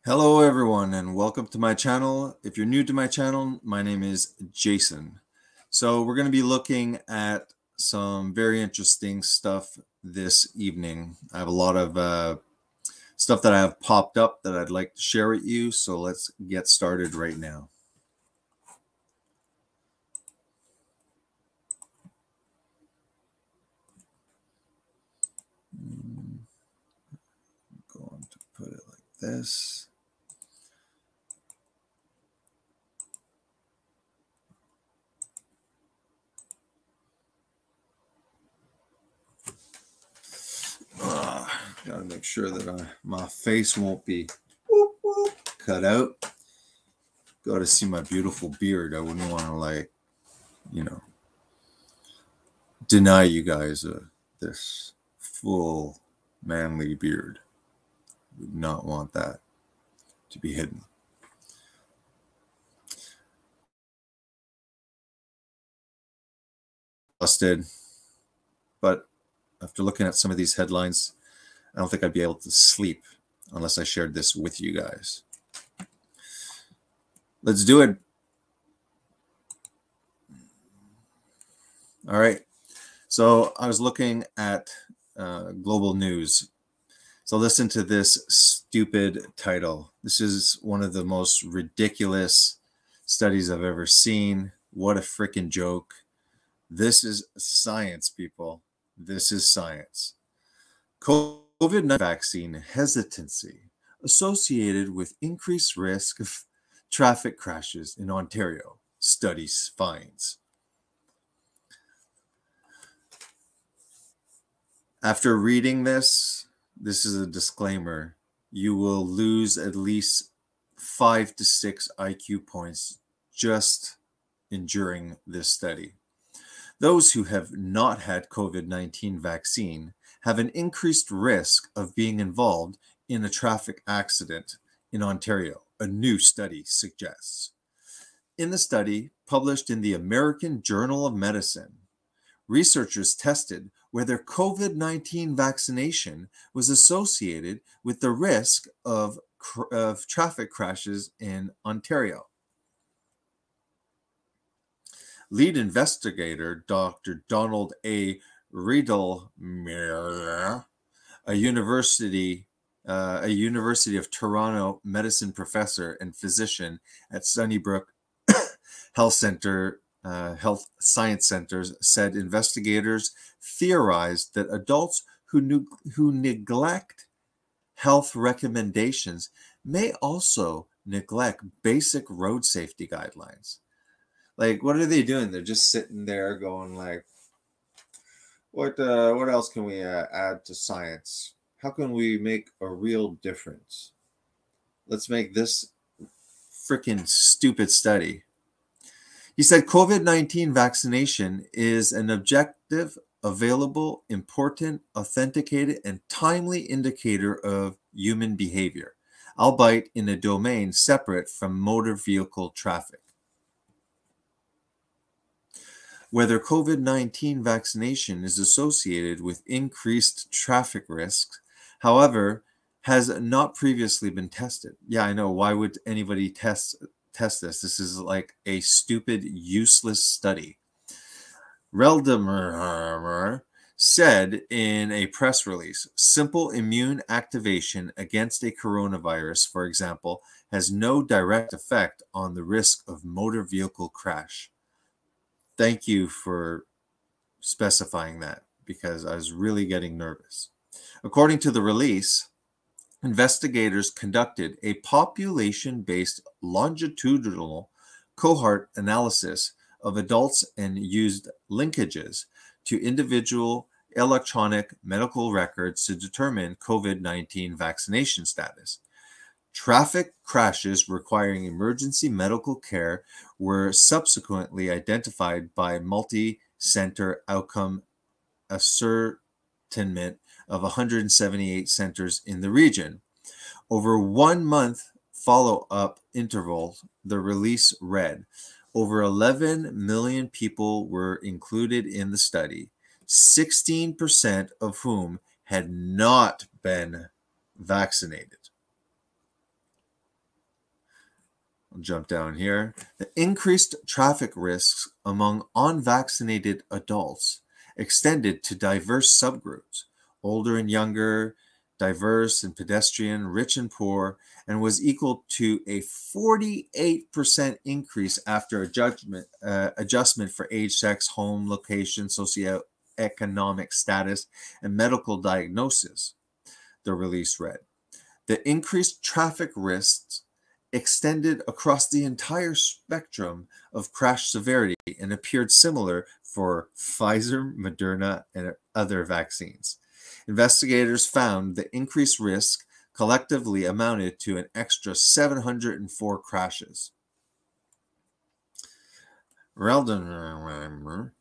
Hello everyone and welcome to my channel. If you're new to my channel, my name is Jason. So we're going to be looking at some very interesting stuff this evening. I have a lot of stuff that I have popped up that I'd like to share with you. So let's get started right now. I'm going to put it like this. Gotta make sure that my face won't be cut out. Got to see my beautiful beard. I wouldn't want to deny you guys this full manly beard. Would not want that to be hidden. Busted. But after looking at some of these headlines, I don't think I'd be able to sleep unless I shared this with you guys. Let's do it. All right. So I was looking at global news. So listen to this stupid title. This is one of the most ridiculous studies I've ever seen. What a freaking joke. This is science, people. This is science. COVID-19 vaccine hesitancy associated with increased risk of traffic crashes in Ontario, studies finds. After reading this is a disclaimer. You will lose at least 5 to 6 IQ points just enduring this study. Those who have not had COVID-19 vaccine have an increased risk of being involved in a traffic accident in Ontario, a new study suggests. In the study, published in the American Journal of Medicine, researchers tested whether COVID-19 vaccination was associated with the risk of traffic crashes in Ontario. Lead investigator, Dr. Donald A. Riedelmeier, a University of Toronto medicine professor and physician at Sunnybrook Health Science Centers, said investigators theorized that adults who neglect health recommendations may also neglect basic road safety guidelines. Like, what are they doing? They're just sitting there going like, what else can we add to science? How can we make a real difference? Let's make this freaking stupid study. He said COVID-19 vaccination is an objective, available, important, authenticated, and timely indicator of human behavior, albeit in a domain separate from motor vehicle traffic. Whether COVID-19 vaccination is associated with increased traffic risks, however, has not previously been tested. Yeah, I know. Why would anybody test this? This is like a stupid, useless study. Riedelmeier said in a press release, simple immune activation against a coronavirus, for example, has no direct effect on the risk of motor vehicle crash. Thank you for specifying that, because I was really getting nervous. According to the release, investigators conducted a population-based longitudinal cohort analysis of adults and used linkages to individual electronic medical records to determine COVID-19 vaccination status. Traffic crashes requiring emergency medical care were subsequently identified by multi-center outcome ascertainment of 178 centers in the region. Over 1 month follow-up interval, the release read, over 11 million people were included in the study, 16% of whom had not been vaccinated. I'll jump down here. The increased traffic risks among unvaccinated adults extended to diverse subgroups, older and younger, diverse and pedestrian, rich and poor, and was equal to a 48% increase after adjustment for age, sex, home, location, socioeconomic status, and medical diagnosis, the release read. The increased traffic risks extended across the entire spectrum of crash severity and appeared similar for Pfizer, Moderna, and other vaccines. Investigators found the increased risk collectively amounted to an extra 704 crashes. Reldenheimer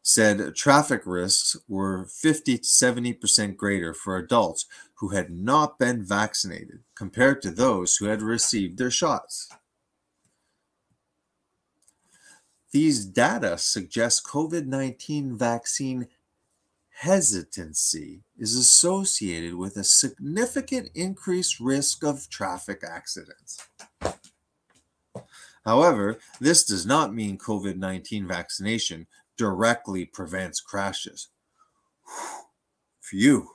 said traffic risks were 50 to 70% greater for adults who had not been vaccinated compared to those who had received their shots. These data suggest COVID-19 vaccine hesitancy is associated with a significant increased risk of traffic accidents. However, this does not mean COVID-19 vaccination directly prevents crashes. Phew.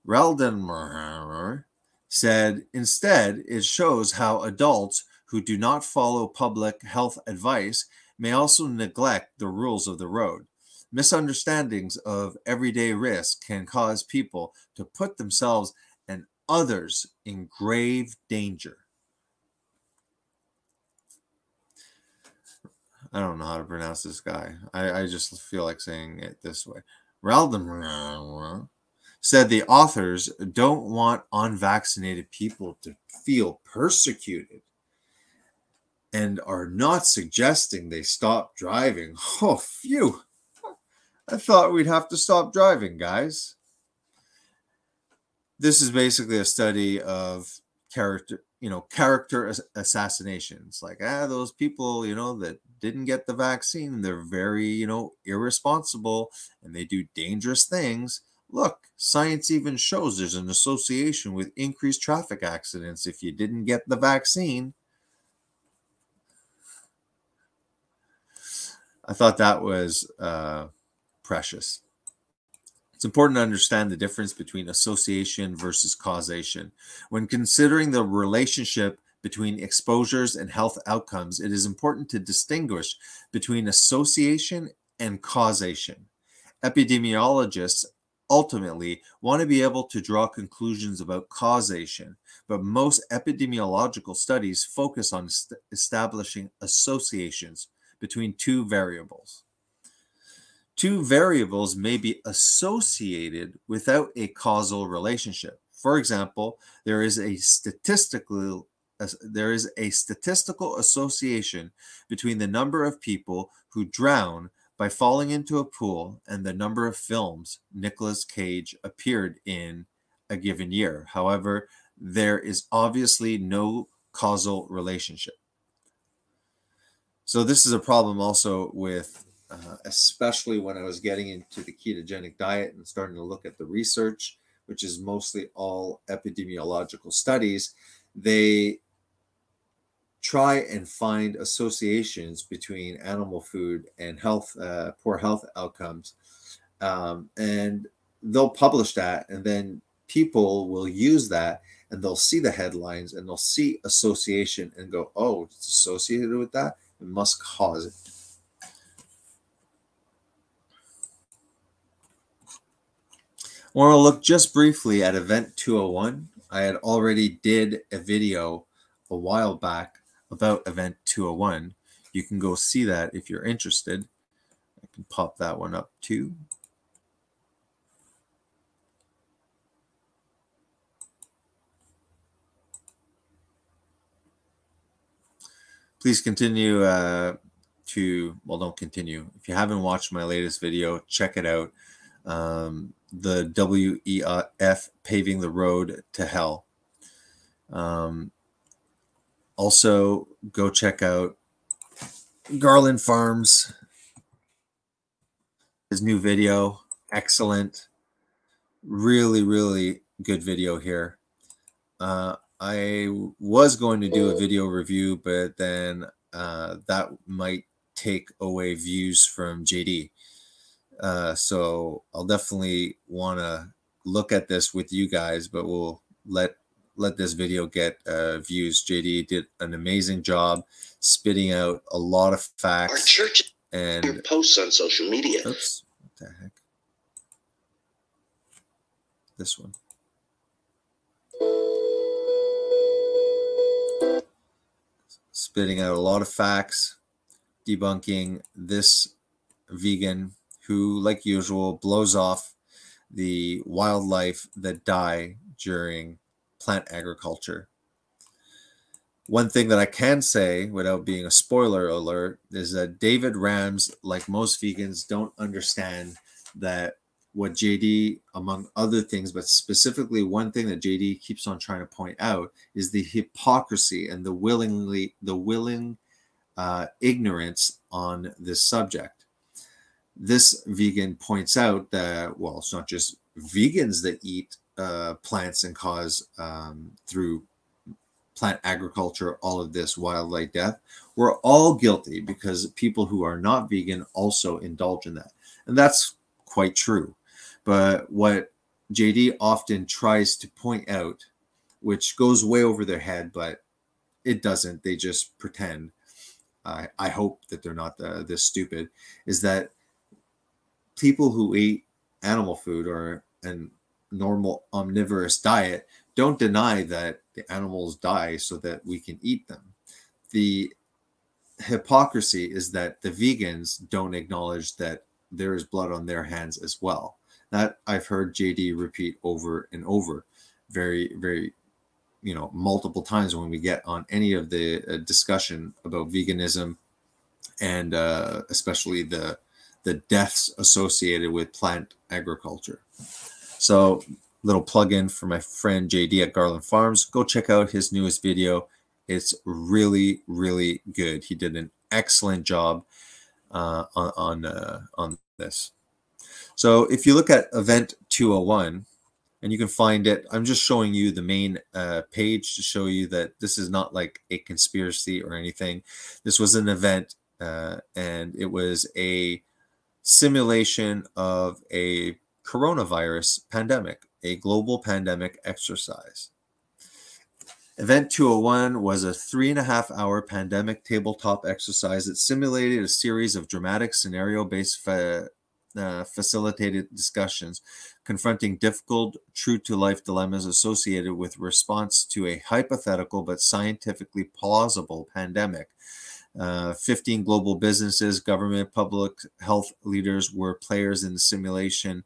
Reldenheimer said instead it shows how adults who do not follow public health advice may also neglect the rules of the road. Misunderstandings of everyday risk can cause people to put themselves and others in grave danger. I don't know how to pronounce this guy. I just feel like saying it this way. Reldenheimer said the authors don't want unvaccinated people to feel persecuted and are not suggesting they stop driving. Oh, phew. I thought we'd have to stop driving, guys. This is basically a study of character assassinations. Like, those people, that didn't get the vaccine, they're very, irresponsible and they do dangerous things. Look, science even shows there's an association with increased traffic accidents if you didn't get the vaccine. I thought that was precious. It's important to understand the difference between association versus causation. When considering the relationship between exposures and health outcomes, it is important to distinguish between association and causation. Epidemiologists ultimately want to be able to draw conclusions about causation, but most epidemiological studies focus on establishing associations between two variables. Two variables may be associated without a causal relationship. For example, there is a statistical association between the number of people who drown by falling into a pool and the number of films Nicolas Cage appeared in a given year. However, there is obviously no causal relationship. So this is a problem also with especially when I was getting into the ketogenic diet and starting to look at the research, which is mostly all epidemiological studies. They try and find associations between animal food and health, poor health outcomes. And they'll publish that, and then people will use that, and they'll see the headlines and they'll see association and go, oh, it's associated with that. It must cause it. I want to look just briefly at Event 201. I had already did a video a while back about Event 201. You can go see that if you're interested. I can pop that one up too. Please continue don't continue. If you haven't watched my latest video, check it out. The WEF Paving the Road to Hell. Also, go check out Garland Farms. His new video, excellent. Really, really good video here. I was going to do a video review, but then that might take away views from JD. So I'll definitely want to look at this with you guys, but we'll let this video get views. JD did an amazing job spitting out a lot of facts. Our church and posts on social media. Oops, what the heck? This one. Spitting out a lot of facts, debunking this vegan who, like usual, blows off the wildlife that die during plant agriculture. One thing that I can say without being a spoiler alert is that David Rams, like most vegans, don't understand that what JD, among other things, but specifically one thing that JD keeps on trying to point out is the hypocrisy and the willing ignorance on this subject. This vegan points out that, well, it's not just vegans that eat plants and cause through plant agriculture all of this wildlife death. We're all guilty because people who are not vegan also indulge in that. And that's quite true. But what JD often tries to point out, which goes way over their head, but it doesn't, they just pretend. I hope that they're not this stupid, is that people who eat animal food or a normal omnivorous diet don't deny that the animals die so that we can eat them. The hypocrisy is that the vegans don't acknowledge that there is blood on their hands as well. That I've heard JD repeat over and over, very, very, multiple times when we get on any of the discussion about veganism and especially the deaths associated with plant agriculture. So, little plug-in for my friend JD at Garland Farms. Go check out his newest video. It's really, really good. He did an excellent job on this. So if you look at Event 201, and you can find it, I'm just showing you the main page to show you that this is not like a conspiracy or anything. This was an event, and it was a simulation of a coronavirus pandemic, a global pandemic exercise. Event 201 was a 3.5-hour pandemic tabletop exercise that simulated a series of dramatic scenario-based facilitated discussions confronting difficult, true-to-life dilemmas associated with response to a hypothetical but scientifically plausible pandemic. 15 global businesses, government, public health leaders were players in the simulation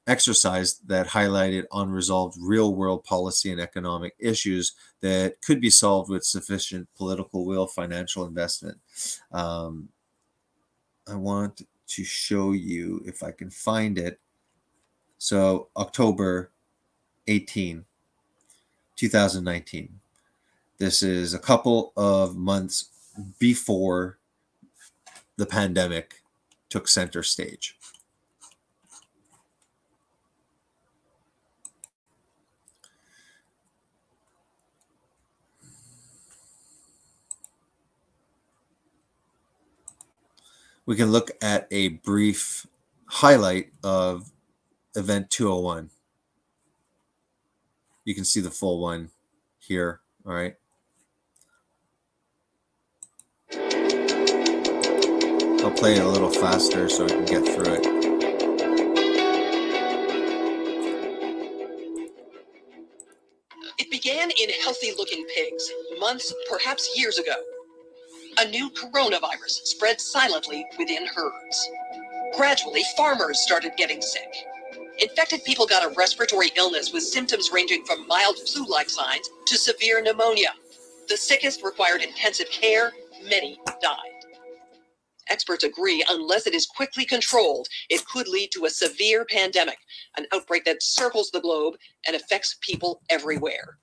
exercise that highlighted unresolved real-world policy and economic issues that could be solved with sufficient political will, financial investment. I want to show you if I can find it. So October 18, 2019. This is a couple of months before the pandemic took center stage. We can look at a brief highlight of Event 201. You can see the full one here, all right? I'll play it a little faster so we can get through it. It began in healthy-looking pigs, months, perhaps years ago. A new coronavirus spread silently within herds. Gradually, farmers started getting sick. Infected people got a respiratory illness with symptoms ranging from mild flu-like signs to severe pneumonia. The sickest required intensive care. Many died. Experts agree, unless it is quickly controlled, it could lead to a severe pandemic, an outbreak that circles the globe and affects people everywhere.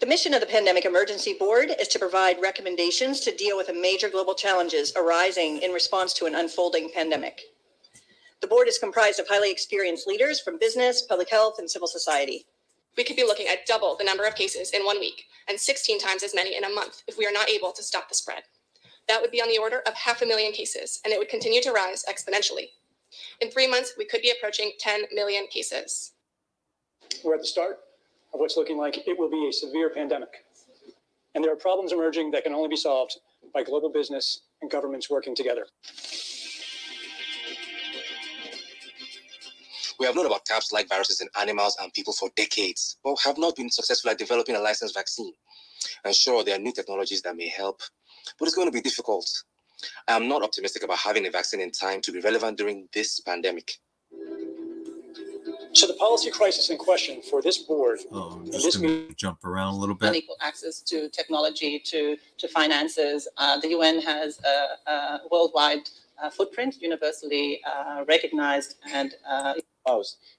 The mission of the Pandemic Emergency Board is to provide recommendations to deal with the major global challenges arising in response to an unfolding pandemic. The board is comprised of highly experienced leaders from business, public health, and civil society. We could be looking at double the number of cases in 1 week and 16 times as many in a month if we are not able to stop the spread. That would be on the order of 500,000 cases, and it would continue to rise exponentially. In 3 months, we could be approaching 10 million cases. We're at the start of what's looking like it will be a severe pandemic. And there are problems emerging that can only be solved by global business and governments working together. We have known about caps-like viruses in animals and people for decades, but have not been successful at developing a licensed vaccine. And sure, there are new technologies that may help, but it's going to be difficult. I am not optimistic about having a vaccine in time to be relevant during this pandemic. So the policy crisis in question for this board... Oh, I'm just going to jump around a little bit. Unequal access to technology, to finances. The UN has a worldwide footprint, universally recognized and...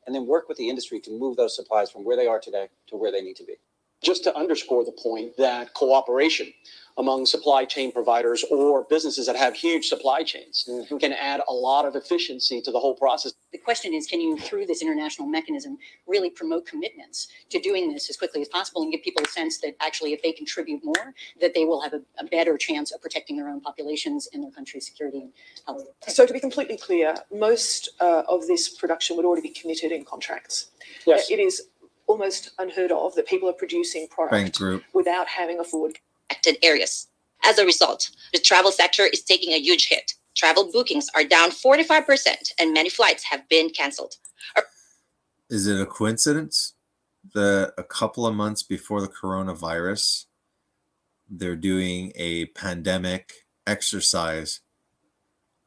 and then work with the industry to move those supplies from where they are today to where they need to be. Just to underscore the point that cooperation among supply chain providers or businesses that have huge supply chains can add a lot of efficiency to the whole process. The question is, can you, through this international mechanism, really promote commitments to doing this as quickly as possible and give people a sense that actually if they contribute more, that they will have a better chance of protecting their own populations and their country's security and health. So to be completely clear, most of this production would already be committed in contracts. Yes. It is almost unheard of that people are producing product without having a forward areas. As a result, the travel sector is taking a huge hit. Travel bookings are down 45% and many flights have been canceled. Is it a coincidence that a couple of months before the coronavirus, they're doing a pandemic exercise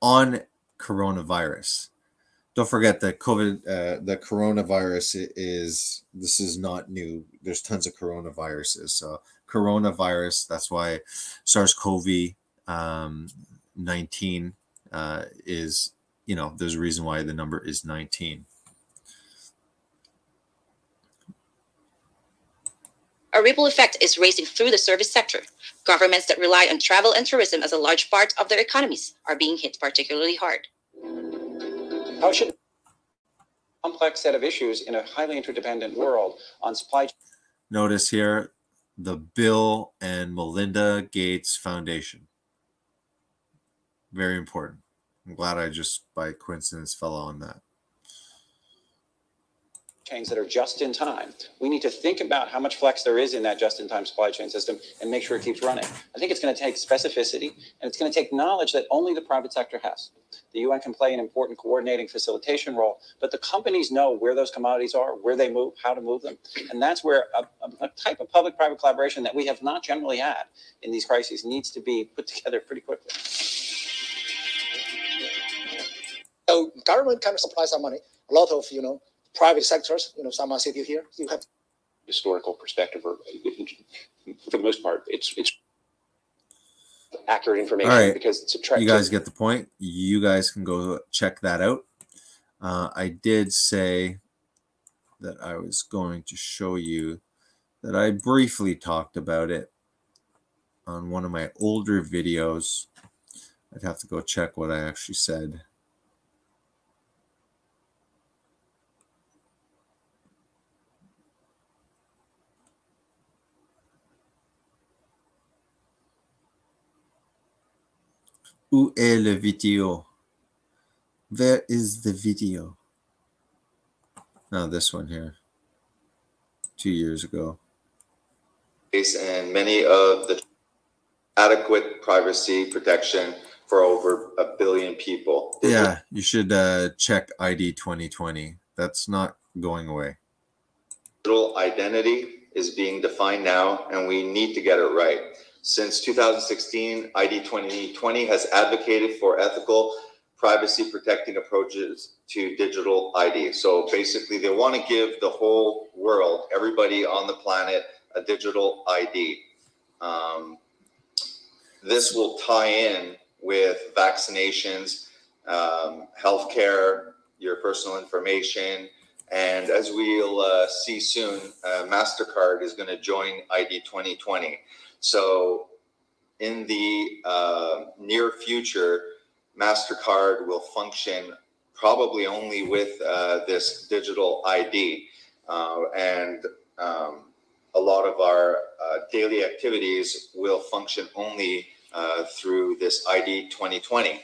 on coronavirus? Don't forget that the coronavirus this is not new. There's tons of coronaviruses. So coronavirus, that's why SARS-CoV 19 is, there's a reason why the number is 19. A ripple effect is racing through the service sector. Governments that rely on travel and tourism as a large part of their economies are being hit particularly hard. How should a complex set of issues in a highly interdependent world on supply chain? Notice here the Bill and Melinda Gates Foundation. Very important. I'm glad I just by coincidence fell on that. Chains that are just in time. We need to think about how much flex there is in that just in time supply chain system and make sure it keeps running. I think it's going to take specificity and it's going to take knowledge that only the private sector has. The UN can play an important coordinating facilitation role, but the companies know where those commodities are, where they move, how to move them. And that's where a type of public-private collaboration that we have not generally had in these crises needs to be put together pretty quickly. So government kind of supplies some money. A lot of, private sectors, some city here, you have historical perspective, or for the most part, it's accurate information. All right. Because it's a you guys get the point. You guys can go check that out. I did say that I was going to show you that I briefly talked about it on one of my older videos. I'd have to go check what I actually said. Où est le vidéo? Where is the video? Now this one here. 2 years ago. And many of the adequate privacy protection for over 1 billion people. Yeah, you should check ID 2020. That's not going away. Digital identity is being defined now, and we need to get it right. Since 2016, ID 2020 has advocated for ethical, privacy-protecting approaches to digital ID. So basically, they want to give the whole world, everybody on the planet, a digital ID. This will tie in with vaccinations, healthcare, your personal information, and as we'll see soon, MasterCard is going to join ID 2020. So in the near future, MasterCard will function probably only with this digital ID. and a lot of our daily activities will function only through this ID 2020.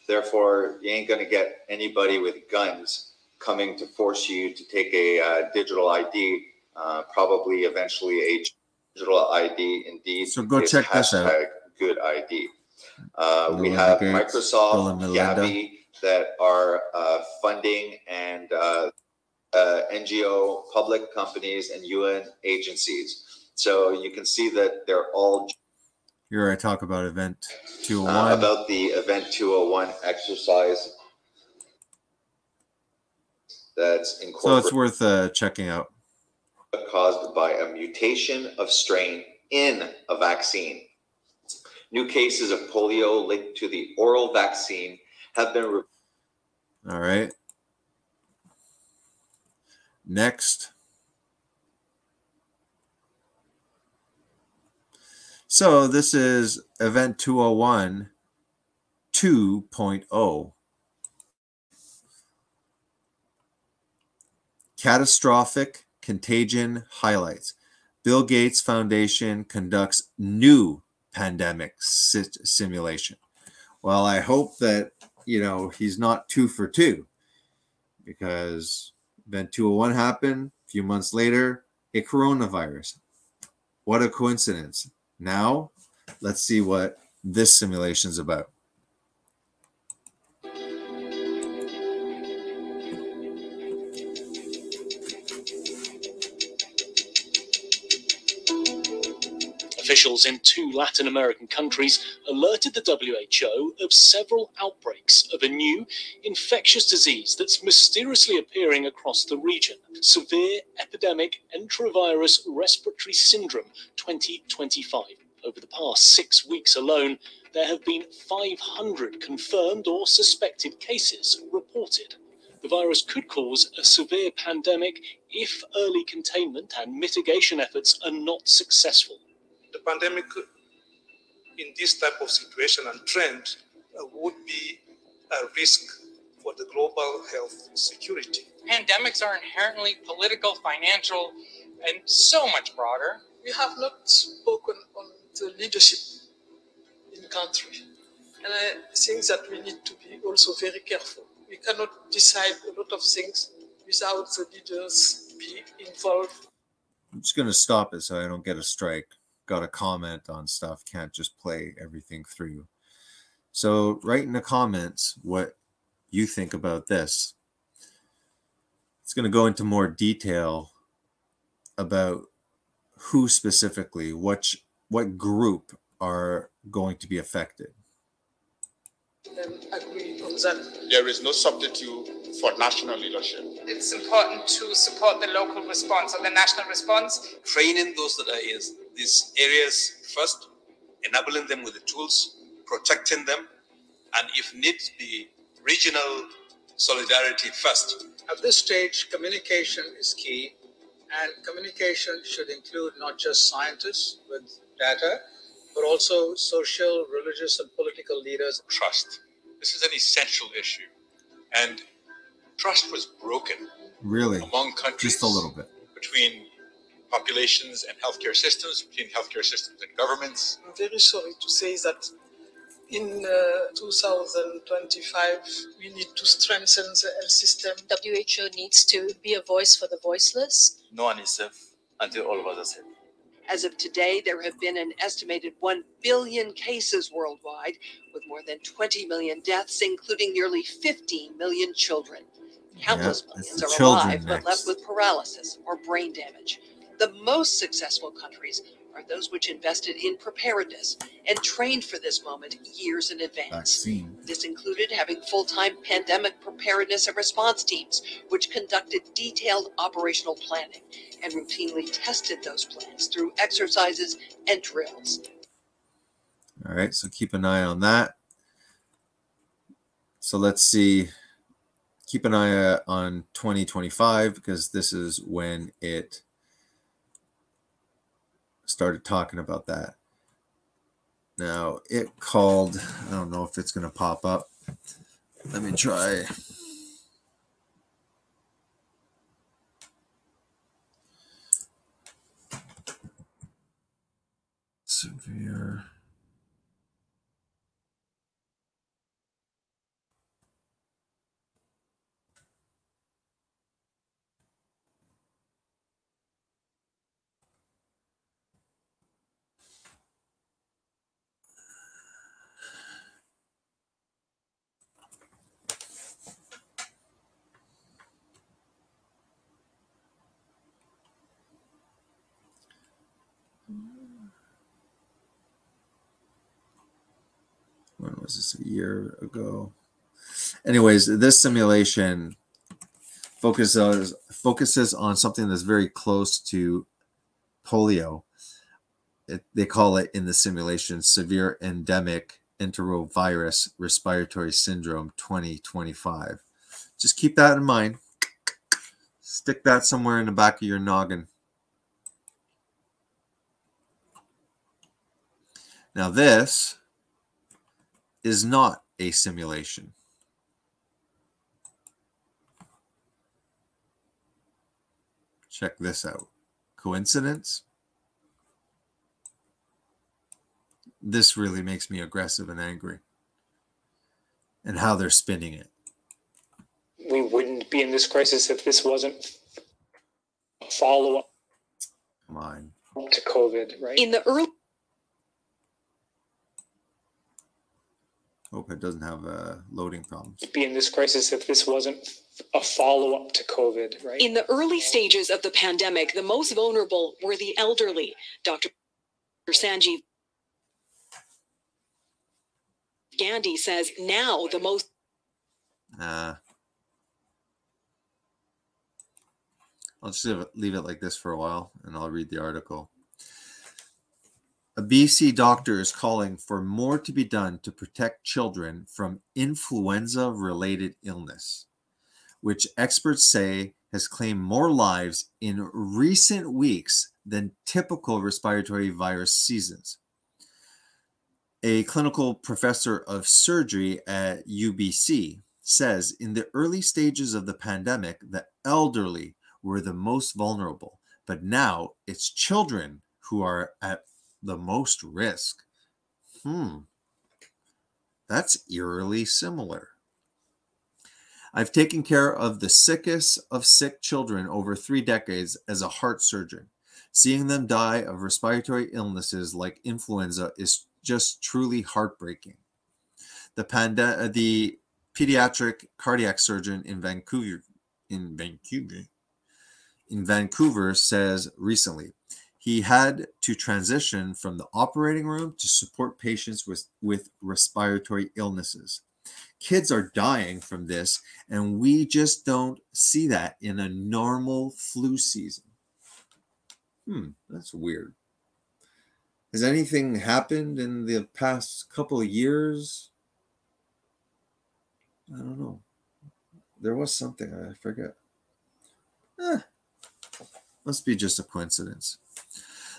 Therefore, you ain't going to get anybody with guns coming to force you to take a digital ID, probably eventually a digital ID indeed. So go check this out. Good ID. We have Microsoft, Gavi that are funding and NGO, public companies, and UN agencies. So you can see that they're all. Here I talk about Event 201. About the Event 201 exercise that's incorporated. So it's worth checking out. Caused by a mutation of strain in a vaccine. New cases of polio linked to the oral vaccine have been. All right. Next. So this is Event 201 2.0. Catastrophic contagion highlights. Bill Gates Foundation conducts new pandemic simulation. Well, I hope that, he's not 2 for 2, because Event 201 happened. A few months later, a coronavirus. What a coincidence. Now, let's see what this simulation is about. Officials in 2 Latin American countries alerted the WHO of several outbreaks of a new infectious disease that's mysteriously appearing across the region. Severe epidemic enterovirus respiratory syndrome 2025. Over the past 6 weeks alone, there have been 500 confirmed or suspected cases reported. The virus could cause a severe pandemic if early containment and mitigation efforts are not successful. The pandemic in this type of situation and trend would be a risk for the global health security. Pandemics are inherently political, financial, and so much broader. We have not spoken on the leadership in the country. And I think that we need to be also very careful. We cannot decide a lot of things without the leaders being involved. I'm just going to stop it so I don't get a strike. Got to comment on stuff. Can't just play everything through. So write in the comments what you think about this. It's going to go into more detail about who specifically, what group are going to be affected. Agree on that. There is no substitute for national leadership. It's important to support the local response or the national response. Training those that are in these areas first, enabling them with the tools, protecting them, and if needs be, regional solidarity first. At this stage, communication is key, and communication should include not just scientists with data, but also social, religious, and political leaders. Trust. This is an essential issue, and trust was broken really among countries, just a little bit, between populations and healthcare systems, between healthcare systems and governments. I'm very sorry to say that in 2025, we need to strengthen the health system. WHO needs to be a voice for the voiceless. No one is safe until all of us are safe. As of today, there have been an estimated 1 billion cases worldwide, with more than 20 million deaths, including nearly 15 million children. Countless millions are alive, but left with paralysis or brain damage. The most successful countries are those which invested in preparedness and trained for this moment years in advance. Vaccine. This included having full-time pandemic preparedness and response teams, which conducted detailed operational planning and routinely tested those plans through exercises and drills. All right, so keep an eye on that. So let's see. Keep an eye on 2025, because this is when it started talking about that. Now it called, I don't know if it's going to pop up. Let me try. Severe. When was this? A year ago. Anyways, this simulation focuses on something that's very close to polio. They call it in the simulation severe endemic enterovirus respiratory syndrome 2025. Just keep that in mind. Stick that somewhere in the back of your noggin. Now this is not a simulation. Check this out. Coincidence? This really makes me aggressive and angry. And how they're spinning it. We wouldn't be in this crisis if this wasn't a follow-up Come on. to COVID, right? In the early Hope it doesn't have loading problems. Be in this crisis if this wasn't a follow-up to COVID, right? In the early stages of the pandemic, the most vulnerable were the elderly. Dr. Sanjeev Gandhi says now the most. I'll just leave it like this for a while, and I'll read the article. A BC doctor is calling for more to be done to protect children from influenza-related illness, which experts say has claimed more lives in recent weeks than typical respiratory virus seasons. A clinical professor of surgery at UBC says in the early stages of the pandemic, the elderly were the most vulnerable, but now it's children who are at the most risk. That's eerily similar. I've taken care of the sickest of sick children over 3 decades as a heart surgeon. Seeing them die of respiratory illnesses like influenza is just truly heartbreaking. The pediatric cardiac surgeon in Vancouver says recently he had to transition from the operating room to support patients with respiratory illnesses. Kids are dying from this, and we just don't see that in a normal flu season. That's weird. Has anything happened in the past couple of years? I don't know. There was something, I forget. Must be just a coincidence.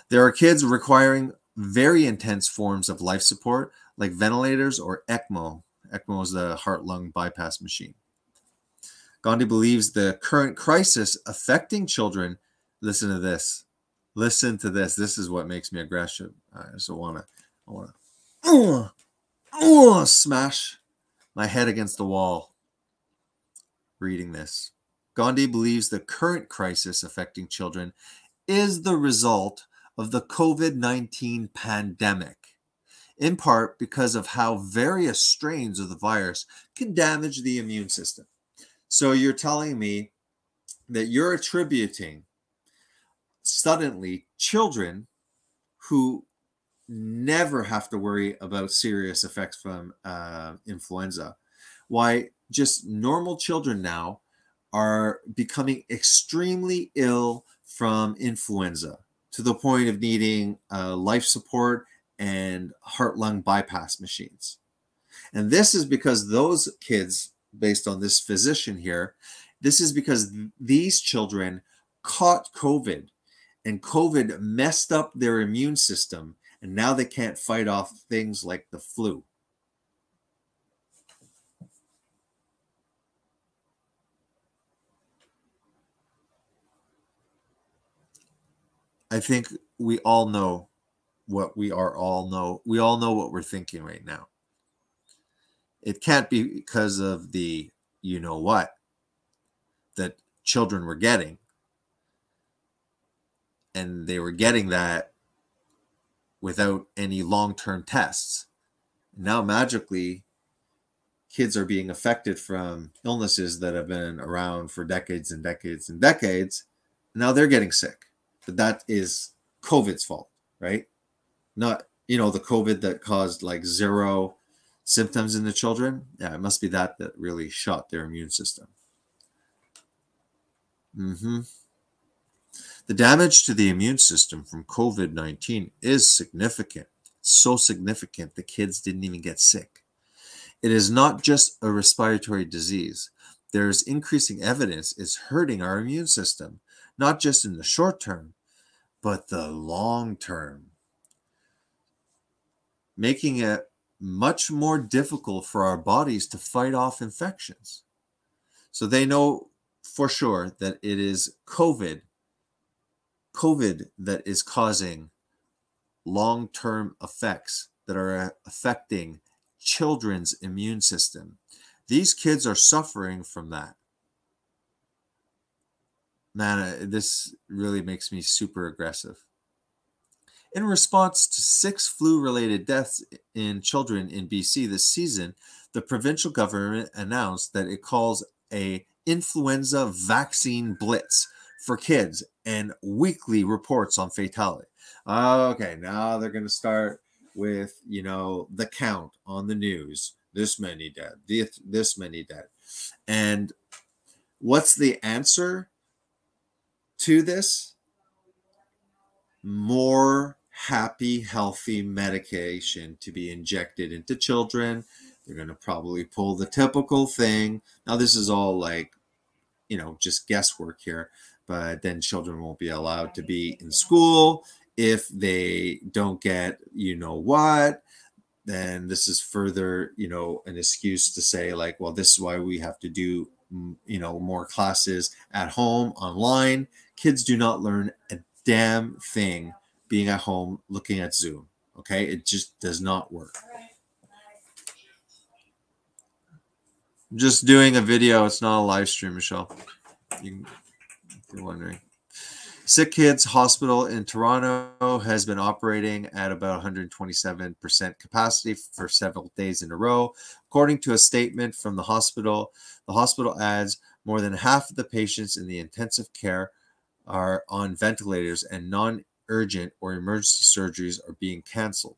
There are kids requiring very intense forms of life support, like ventilators or ECMO. ECMO is the heart-lung bypass machine. Gandhi believes the current crisis affecting children, listen to this. Listen to this. This is what makes me aggressive. I just want to smash my head against the wall reading this. Gandhi believes the current crisis affecting children is the result of the COVID-19 pandemic, in part because of how various strains of the virus can damage the immune system. So you're telling me that you're attributing suddenly children who never have to worry about serious effects from influenza, why just normal children now are becoming extremely ill from influenza to the point of needing life support and heart-lung bypass machines. And this is because those kids, based on this physician here, this is because these children caught COVID, and COVID messed up their immune system, and now they can't fight off things like the flu. I think we all know what we all know. We all know what we're thinking right now. It can't be because of the you know what that children were getting. And they were getting that without any long-term tests. Now, magically, kids are being affected from illnesses that have been around for decades and decades and decades. Now they're getting sick. But that is COVID's fault, right? Not, the COVID that caused like 0 symptoms in the children. Yeah, it must be that really shot their immune system. The damage to the immune system from COVID-19 is significant. It's so significant the kids didn't even get sick. It is not just a respiratory disease. There is increasing evidence it's hurting our immune system, not just in the short term, but the long term, making it much more difficult for our bodies to fight off infections. So they know for sure that it is COVID that is causing long-term effects that are affecting children's immune system. These kids are suffering from that. Man, this really makes me super aggressive. In response to 6 flu-related deaths in children in BC this season, the provincial government announced that it calls a influenza vaccine blitz for kids and weekly reports on fatality. Okay, now they're going to start with, the count on the news. This many dead, this many dead. And what's the answer to this? More happy, healthy medication to be injected into children. They're going to probably pull the typical thing. Now, this is all like, just guesswork here, but then children won't be allowed to be in school if they don't get, what. Then this is further, an excuse to say like, well, this is why we have to do, more classes at home, online. Kids do not learn a damn thing being at home looking at Zoom. Okay, it just does not work. I'm just doing a video. It's not a live stream, Michelle. If you're wondering. Sick Kids Hospital in Toronto has been operating at about 127% capacity for several days in a row. According to a statement from the hospital adds more than half of the patients in the intensive care are on ventilators and non-urgent or emergency surgeries are being canceled.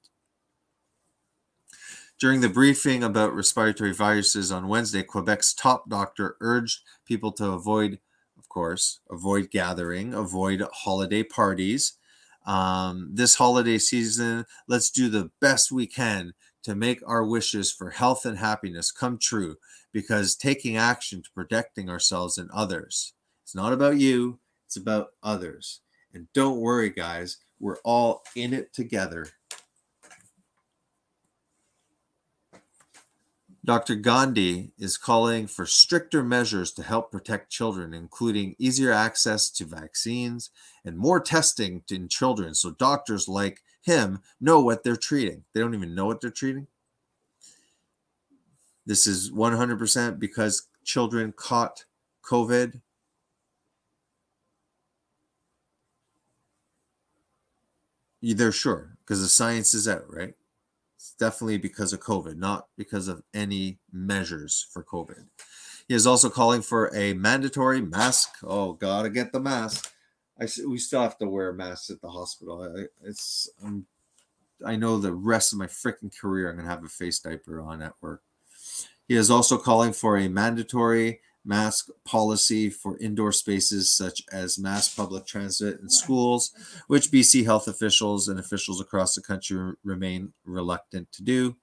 During the briefing about respiratory viruses on Wednesday, Quebec's top doctor urged people to avoid gathering, avoid holiday parties. This holiday season, let's do the best we can to make our wishes for health and happiness come true, because taking action to protecting ourselves and others. It's not about you, it's about others. And don't worry, guys, we're all in it together. Dr. Gandhi is calling for stricter measures to help protect children, including easier access to vaccines and more testing in children, so doctors like him know what they're treating. They don't even know what they're treating. This is 100% because children caught COVID. They're sure, because the science is out, right? It's definitely because of COVID, not because of any measures for COVID. He is also calling for a mandatory mask. Oh, gotta get the mask. We still have to wear masks at the hospital. I know the rest of my freaking career I'm going to have a face diaper on at work. He is also calling for a mandatory mask policy for indoor spaces such as mass public transit and schools, which BC health officials and officials across the country remain reluctant to do.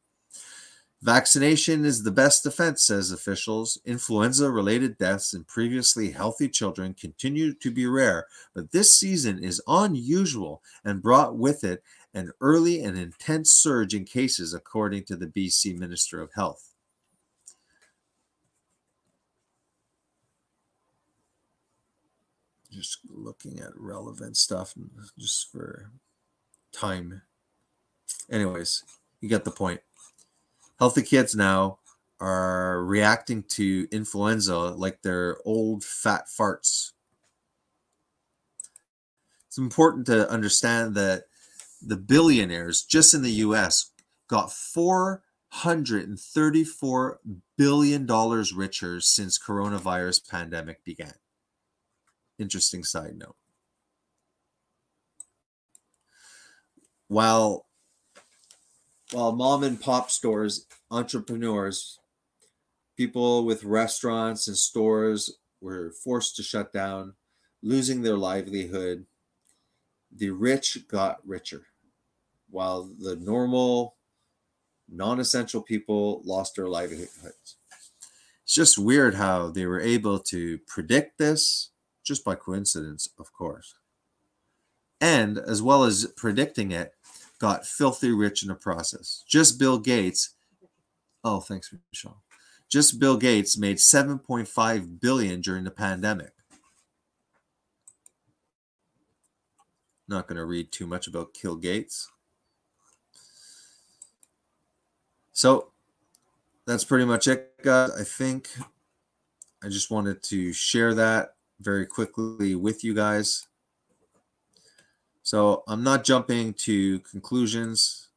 Vaccination is the best defense, says officials. Influenza-related deaths in previously healthy children continue to be rare, but this season is unusual and brought with it an early and intense surge in cases, according to the BC Minister of Health. Just looking at relevant stuff just for time Anyways, you get the point. Healthy kids now are reacting to influenza like they're old fat farts. It's important to understand that the billionaires just in the US got $434 billion richer since coronavirus pandemic began. Interesting side note. While mom and pop stores, entrepreneurs, people with restaurants and stores were forced to shut down, losing their livelihood, the rich got richer, while the normal, non-essential people lost their livelihoods. It's just weird how they were able to predict this just by coincidence, of course. And as well as predicting it, got filthy rich in the process. Just Bill Gates, oh, thanks, Michelle. Just Bill Gates made $7.5 billion during the pandemic. Not going to read too much about Bill Gates. So that's pretty much it, guys. I think I just wanted to share that very quickly with you guys. So I'm not jumping to conclusions.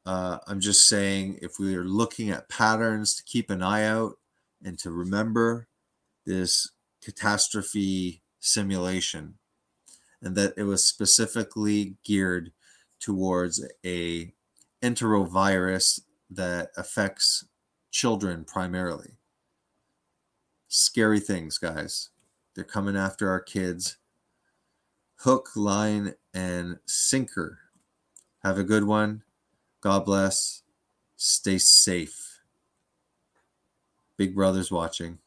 I'm just saying if we are looking at patterns to keep an eye out and to remember this catastrophe simulation, and that it was specifically geared towards a enterovirus that affects children primarily. Scary things, guys. They're coming after our kids. Hook, line, and sinker. Have a good one. God bless. Stay safe. Big Brother's watching.